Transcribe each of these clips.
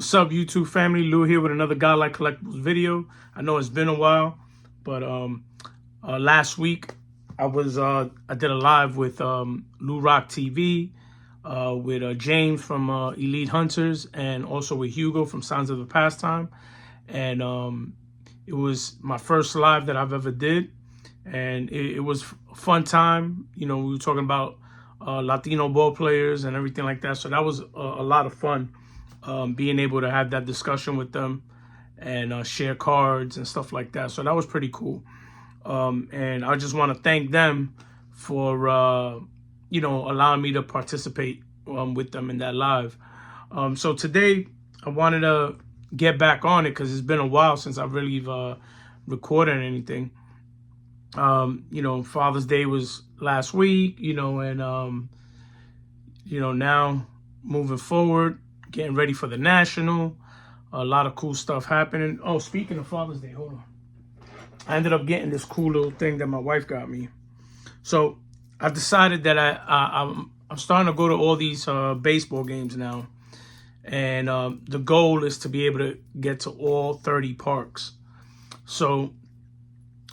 What's up, YouTube family? Lou here with another Godlike Collectibles video. I know it's been a while, but last week I did a live with Lou Rock TV, with James from Elite Hunters, and also with Hugo from Sounds of the Pastime. And it was my first live that I've ever did, and it was a fun time. You know, we were talking about Latino ball players and everything like that. So that was a lot of fun. Being able to have that discussion with them and share cards and stuff like that. So that was pretty cool. And I just want to thank them for, allowing me to participate with them in that live. So today I wanted to get back on it because it's been a while since I've really recorded anything. Father's Day was last week, and, now moving forward, getting ready for the National. A lot of cool stuff happening. Oh, speaking of Father's Day, hold on. I ended up getting this cool little thing that my wife got me. So I've decided that I'm starting to go to all these baseball games now. And the goal is to be able to get to all 30 parks. So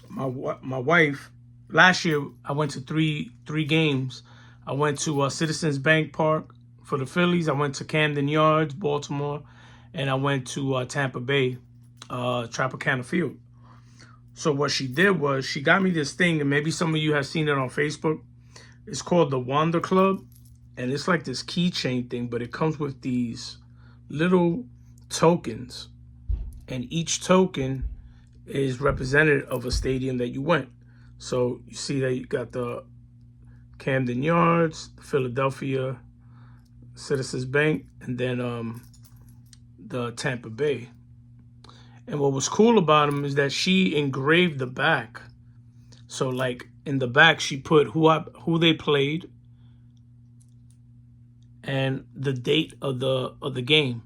my wife, last year I went to three games. I went to Citizens Bank Park for the Phillies. I went to Camden Yards, Baltimore, and I went to Tampa Bay, Tropicana Field. So what she did was she got me this thing, and maybe some of you have seen it on Facebook. It's called the Wander Club, and it's like this keychain thing, but it comes with these little tokens, and each token is representative of a stadium that you went. So you see that you got the Camden Yards, Philadelphia, Citizens Bank, and then the Tampa Bay. And what was cool about them is that she engraved the back. So like in the back, she put who they played and the date of the game.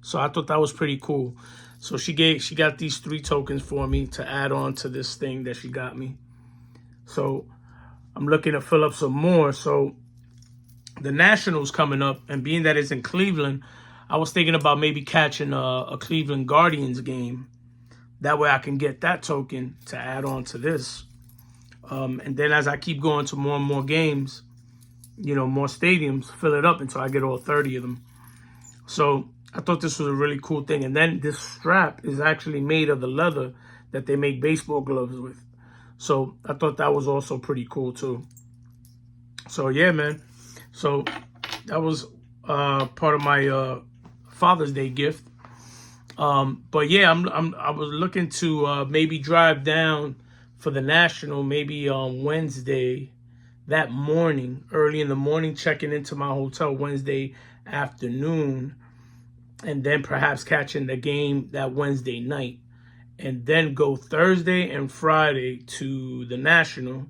So I thought that was pretty cool. So she got these 3 tokens for me to add on to this thing that she got me. So I'm looking to fill up some more. So the Nationals coming up, and being that it's in Cleveland, I was thinking about maybe catching a Cleveland Guardians game. That way I can get that token to add on to this. And then as I keep going to more and more games, more stadiums, fill it up until I get all 30 of them. So I thought this was a really cool thing. And then this strap is actually made of the leather that they make baseball gloves with. So I thought that was also pretty cool too. So yeah, man. So that was part of my Father's Day gift. But yeah, I was looking to maybe drive down for the National, maybe on Wednesday that morning, early in the morning, checking into my hotel Wednesday afternoon, and then perhaps catching the game that Wednesday night, and then go Thursday and Friday to the National,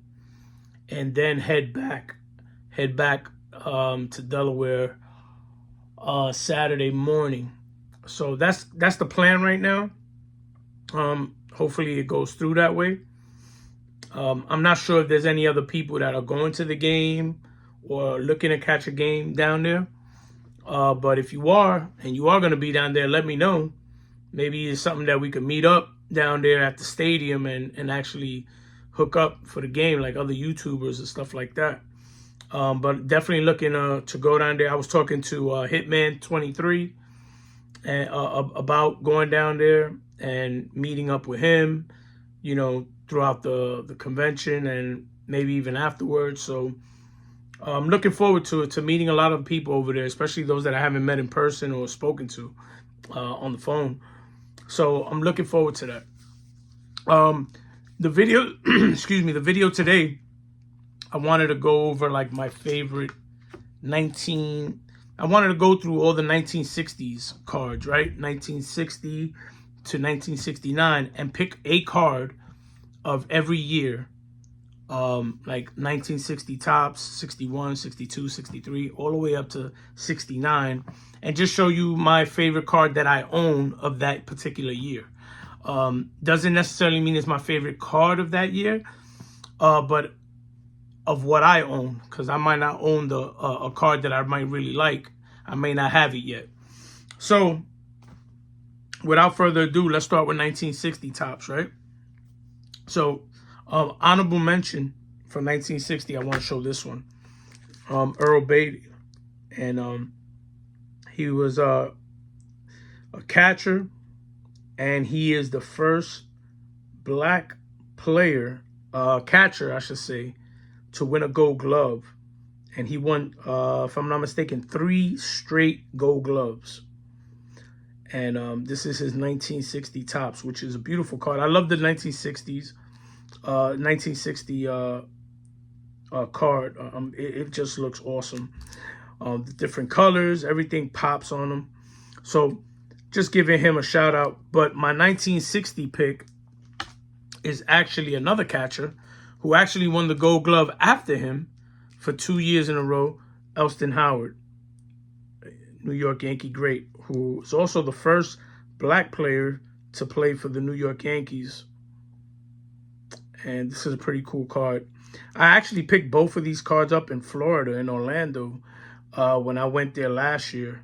and then head back to Delaware Saturday morning. So that's the plan right now. Hopefully it goes through that way. I'm not sure if there's any other people that are going to the game or looking to catch a game down there. But if you are, and you are going to be down there, let me know. Maybe it's something that we could meet up down there at the stadium and actually hook up for the game like other YouTubers and stuff like that. But definitely looking to go down there. I was talking to Hitman 23 and about going down there and meeting up with him, throughout the convention and maybe even afterwards. So I'm looking forward to meeting a lot of people over there, especially those that I haven't met in person or spoken to on the phone. So I'm looking forward to that. The video, excuse me, the video today, I wanted to go over like my favorite I wanted to go through all the 1960s cards, right? 1960 to 1969, and pick a card of every year. Like 1960 tops, 61, 62, 63, all the way up to 69, and just show you my favorite card that I own of that particular year. Doesn't necessarily mean it's my favorite card of that year, but of what I own, because I might not own a card that I might really like. I may not have it yet. So without further ado, let's start with 1960 tops, right? So, honorable mention for 1960, I want to show this one. Earl Beatty. And he was a catcher, and he is the first black player, catcher, I should say, to win a Gold Glove. And he won, if I'm not mistaken, 3 straight Gold Gloves. And this is his 1960 tops, which is a beautiful card. I love the 1960s, 1960 card. It just looks awesome. The different colors, everything pops on them. So just giving him a shout out. But my 1960 pick is actually another catcher who actually won the Gold Glove after him for 2 years in a row, Elston Howard, New York Yankee great, who is also the first black player to play for the New York Yankees. And this is a pretty cool card. I actually picked both of these cards up in Florida, in Orlando, when I went there last year,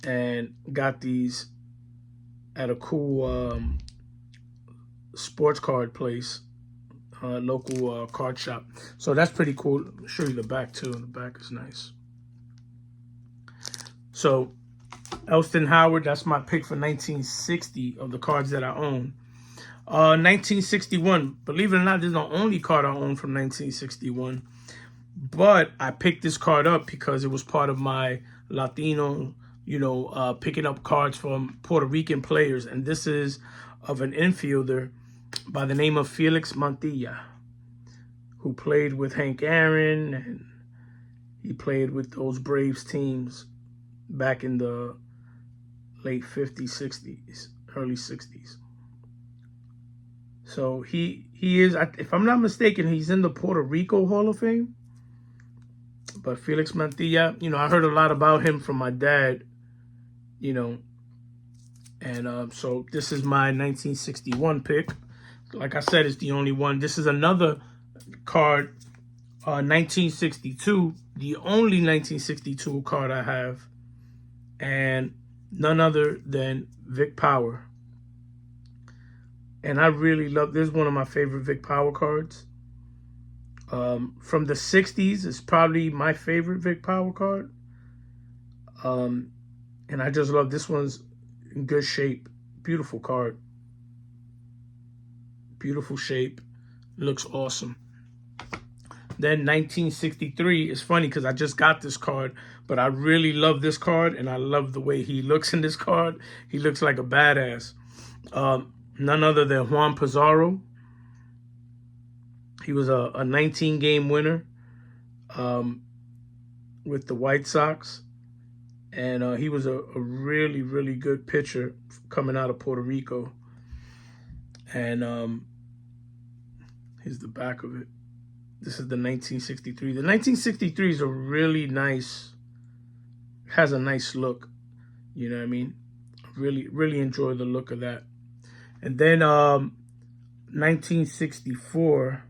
and got these at a cool sports card place, local card shop. So that's pretty cool. I'll show you the back too. The back is nice. So Elston Howard, that's my pick for 1960 of the cards that I own. 1961, believe it or not, this is the only card I own from 1961. But I picked this card up because it was part of my Latino, picking up cards from Puerto Rican players. And this is of an infielder by the name of Felix Mantilla, who played with Hank Aaron, and he played with those Braves teams back in the late 50s, 60s, early 60s. So he is, if I'm not mistaken, he's in the Puerto Rico Hall of Fame. But Felix Mantilla, I heard a lot about him from my dad, and so this is my 1961 pick. Like I said, it's the only one. This is another card, 1962, the only 1962 card I have, and none other than Vic Power. And I really love, this is one of my favorite Vic Power cards. From the 60s, it's probably my favorite Vic Power card. And I just love, this one's in good shape. Beautiful card. Beautiful shape. Looks awesome. Then 1963 is funny because I just got this card, but I really love this card, and I love the way he looks in this card. He looks like a badass. None other than Juan Pizarro. He was a 19-game winner with the White Sox. And he was a really, really good pitcher coming out of Puerto Rico. And here's the back of it. This is the 1963. The 1963 is a really nice, has a nice look. You know what I mean? Really, really enjoy the look of that. And then 1964,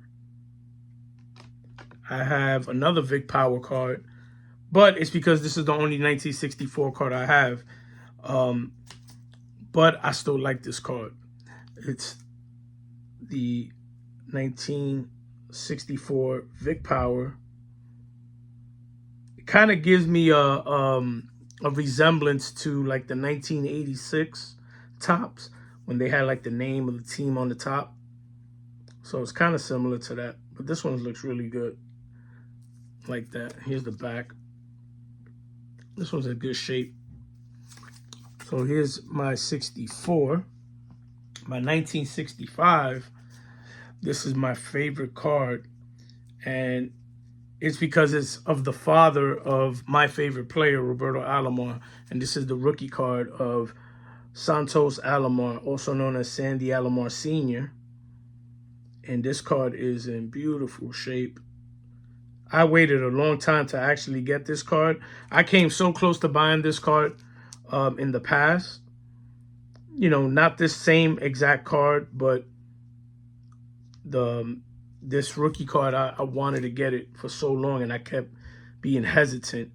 I have another Vic Power card. But it's because this is the only 1964 card I have. But I still like this card. It's the 1964 Vic Power. It kind of gives me a resemblance to like the 1986 tops, when they had like the name of the team on the top. So it's kind of similar to that. But this one looks really good. Like that. Here's the back. This one's in good shape. So here's my 64. My 1965. This is my favorite card. And it's because it's of the father of my favorite player, Roberto Alomar. And this is the rookie card of Santos Alomar, also known as Sandy Alomar Sr. And this card is in beautiful shape. I waited a long time to actually get this card. I came so close to buying this card in the past. Not this same exact card, but this rookie card, I wanted to get it for so long, and I kept being hesitant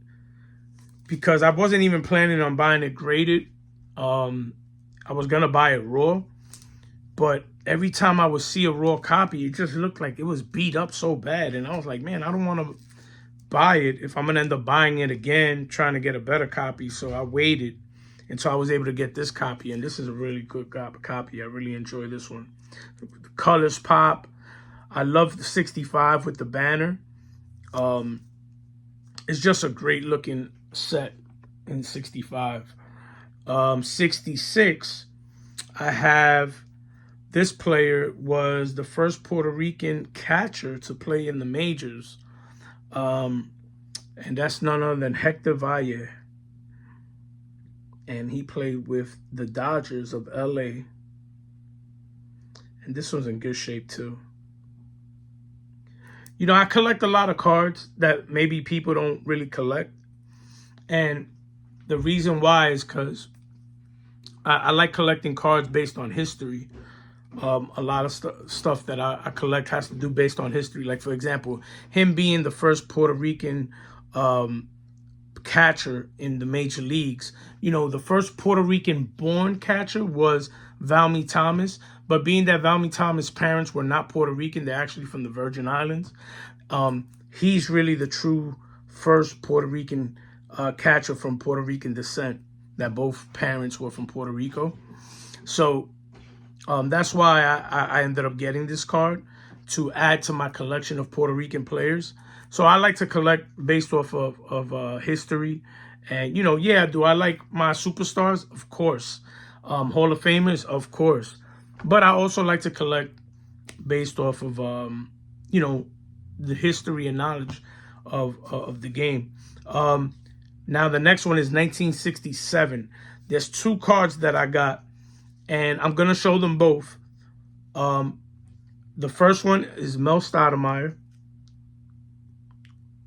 because I wasn't even planning on buying it graded. I I was gonna buy it raw, but every time I would see a raw copy, it just looked like it was beat up so bad. And I was like, man, I don't want to buy it if I'm gonna end up buying it again, trying to get a better copy. So I waited until I was able to get this copy, and this is a really good copy. I really enjoy this one. The colors pop. I love the 65 with the banner. It's just a great looking set in 65. 66, I have this player was the first Puerto Rican catcher to play in the majors. And that's none other than Hector Valle. And he played with the Dodgers of LA. And this one's in good shape too. You know, I collect a lot of cards that maybe people don't really collect. And the reason why is because I like collecting cards based on history. A lot of stuff that I collect has to do based on history. Like, for example, him being the first Puerto Rican catcher in the major leagues. You know, the first Puerto Rican born catcher was Valmy Thomas. But being that Valmy Thomas' parents were not Puerto Rican, they're actually from the Virgin Islands. He's really the true first Puerto Rican catcher from Puerto Rican descent, that both parents were from Puerto Rico. So that's why I ended up getting this card, to add to my collection of Puerto Rican players. So I like to collect based off of history. And, you know, yeah, do I like my superstars? Of course. Hall of Famers? Of course. But I also like to collect based off of, you know, the history and knowledge of the game. Now, the next one is 1967. There's two cards that I got, and I'm going to show them both. The first one is Mel Stottlemyre,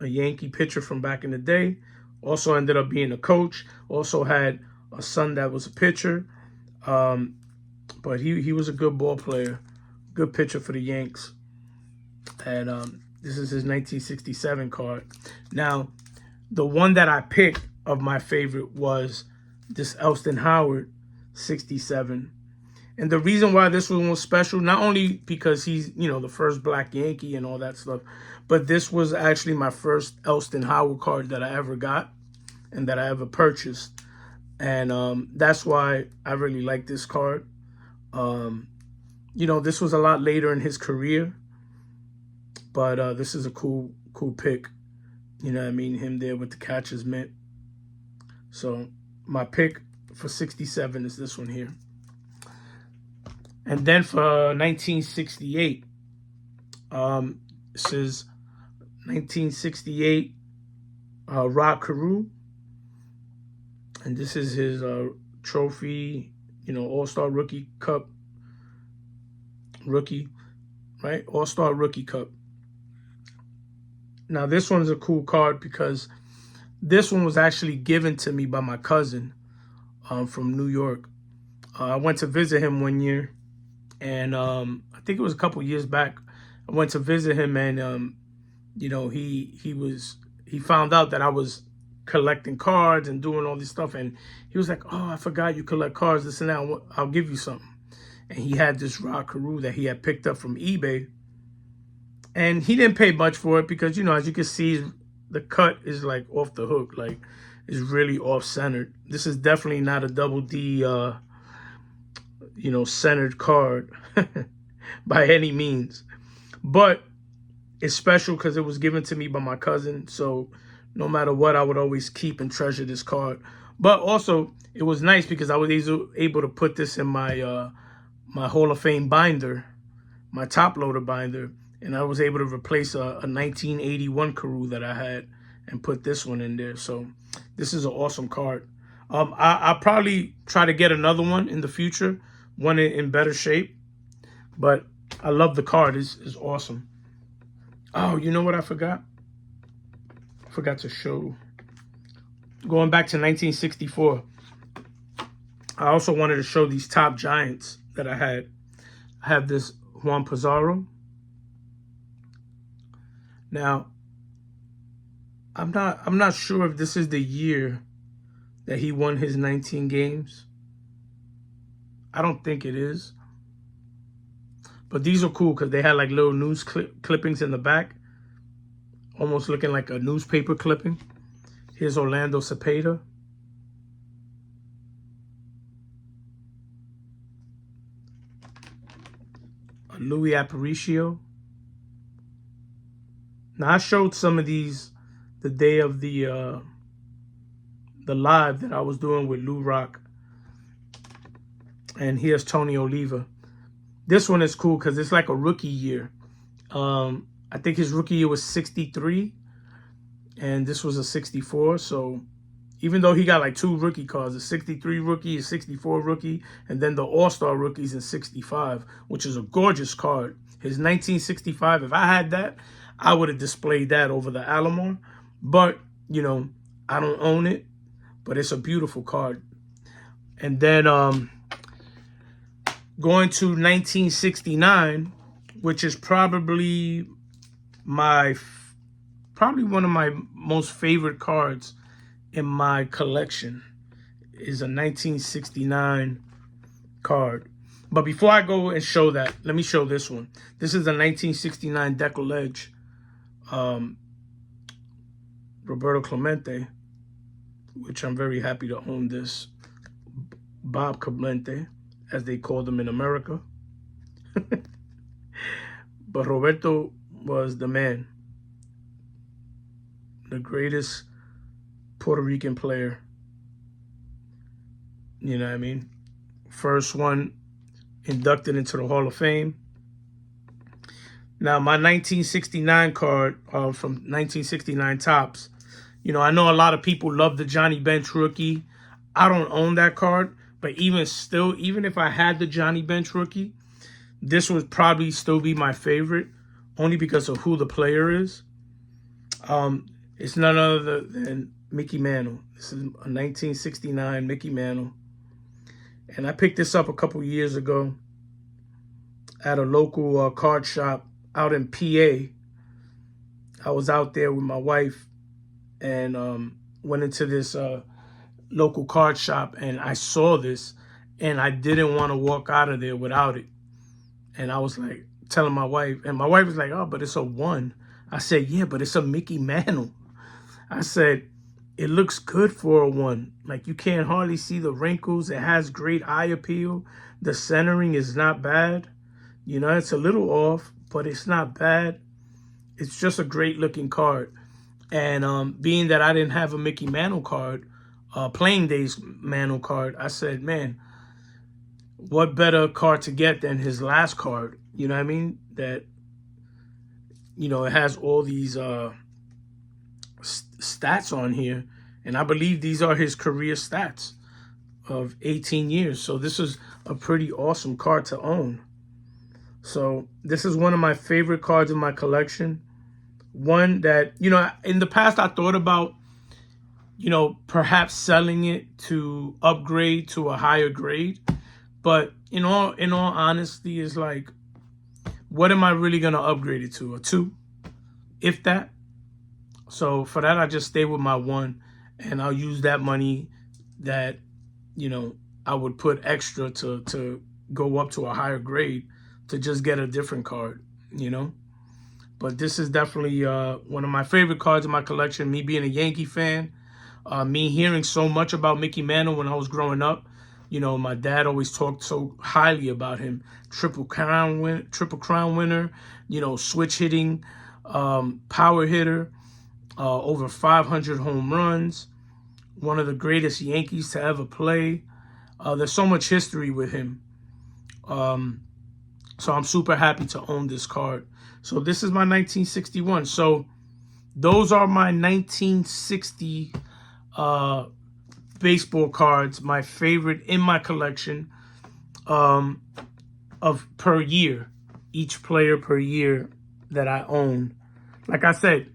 a Yankee pitcher from back in the day. Also ended up being a coach. Also had a son that was a pitcher. But he was a good ball player, good pitcher for the Yanks. And this is his 1967 card. Now, the one that I picked of my favorite was this Elston Howard 67. And the reason why this one was special, not only because he's, you know, the first black Yankee and all that stuff, but this was actually my first Elston Howard card that I ever got and that I ever purchased. And that's why I really like this card. You know, this was a lot later in his career, but this is a cool pick. You know what I mean? Him there with the catcher's mitt. So my pick for 67 is this one here. And then for 1968, this is 1968 Rod Carew. And this is his trophy, you know, All-Star Rookie Cup. Rookie, right? All-Star Rookie Cup. Now, this one's a cool card because this one was actually given to me by my cousin from New York. I went to visit him one year, and I think it was a couple years back. I went to visit him, and you know, he found out that I was collecting cards and doing all this stuff, and he was like, "Oh, I forgot you collect cards, this and that. I'll give you something." And he had this Rod Carew that he had picked up from eBay. And he didn't pay much for it because, you know, as you can see, the cut is like off the hook, like it's really off-centered. This is definitely not a double D, you know, centered card by any means. But it's special because it was given to me by my cousin. So no matter what, I would always keep and treasure this card. But also, it was nice because I was able to put this in my my Hall of Fame binder, my top loader binder. And I was able to replace a 1981 Carew that I had and put this one in there. So this is an awesome card. I'll probably try to get another one in the future, one in better shape. But I love the card. It's awesome. Oh, you know what I forgot? I forgot to show. Going back to 1964, I also wanted to show these top giants that I had. I have this Juan Pizarro. Now, I'm not sure if this is the year that he won his 19 games. I don't think it is. But these are cool because they had like little news clippings in the back. Almost looking like a newspaper clipping. Here's Orlando Cepeda. Louis Aparicio. Now I showed some of these the day of the live that I was doing with Lou Rock. And here's Tony Oliva. This one is cool because it's like a rookie year. I think his rookie year was 63. And this was a 64. So even though he got like 2 rookie cards, a 63 rookie, a 64 rookie, and then the All-Star rookies in 65, which is a gorgeous card. His 1965, if I had that, I would have displayed that over the Alomar. But, you know, I don't own it, but it's a beautiful card. And then going to 1969, which is probably one of my most favorite cards in my collection, is a 1969 card. But before I go and show that, let me show this one. This is a 1969 Decollege, Roberto Clemente, which I'm very happy to own this. Bob Clemente, as they called him in America. But Roberto was the man. The greatest Puerto Rican player. You know what I mean? First one inducted into the Hall of Fame. Now, my 1969 card from 1969 Topps. You know, I know a lot of people love the Johnny Bench rookie. I don't own that card. But even still, even if I had the Johnny Bench rookie, this would probably still be my favorite. Only because of who the player is. It's none other than Mickey Mantle. This is a 1969 Mickey Mantle. And I picked this up a couple years ago at a local card shop out in PA. I was out there with my wife and went into this local card shop, and I saw this, and I didn't want to walk out of there without it. And I was like telling my wife, and my wife was like, "Oh, but it's a 1." I said, "Yeah, but it's a Mickey Mantle." I said, "It looks good for a 1. Like, you can't hardly see the wrinkles. It has great eye appeal. The centering is not bad. You know, it's a little off, but it's not bad. It's just a great looking card." And being that I didn't have a Mickey Mantle card, Playing Days Mantle card, I said, man, what better card to get than his last card? You know what I mean? That, you know, it has all these stats on here, and I believe these are his career stats of 18 years. So this is a pretty awesome card to own. So this is one of my favorite cards in my collection. One that, you know, in the past I thought about, you know, perhaps selling it to upgrade to a higher grade. But in all honesty, it's like, what am I really going to upgrade it to? A 2, if that. So for that, I just stay with my 1, and I'll use that money that, you know, I would put extra to go up to a higher grade to just get a different card, you know. But this is definitely one of my favorite cards in my collection. Me being a Yankee fan, me hearing so much about Mickey Mantle when I was growing up. You know, my dad always talked so highly about him. Triple Crown winner, you know, switch hitting, power hitter, over 500 home runs, one of the greatest Yankees to ever play. There's so much history with him. So I'm super happy to own this card. So this is my 1961. So those are my 1960 baseball cards, my favorite in my collection, of per year, each player per year that I own. Like I said,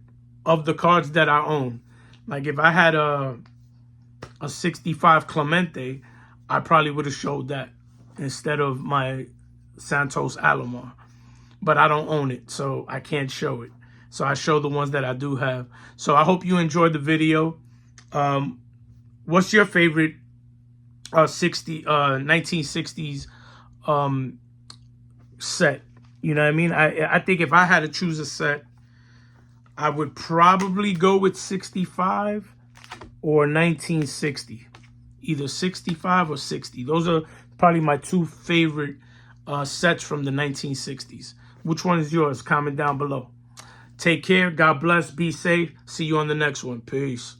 of the cards that I own. Like if I had a 65 Clemente, I probably would have showed that instead of my Santos Alomar. But I don't own it, so I can't show it. So I show the ones that I do have. So I hope you enjoyed the video. What's your favorite 1960s set. You know what I mean? I think if I had to choose a set, I would probably go with 65 or 1960. Either 65 or 60. Those are probably my two favorite sets from the 1960s. Which one is yours? Comment down below. Take care. God bless. Be safe. See you on the next one. Peace.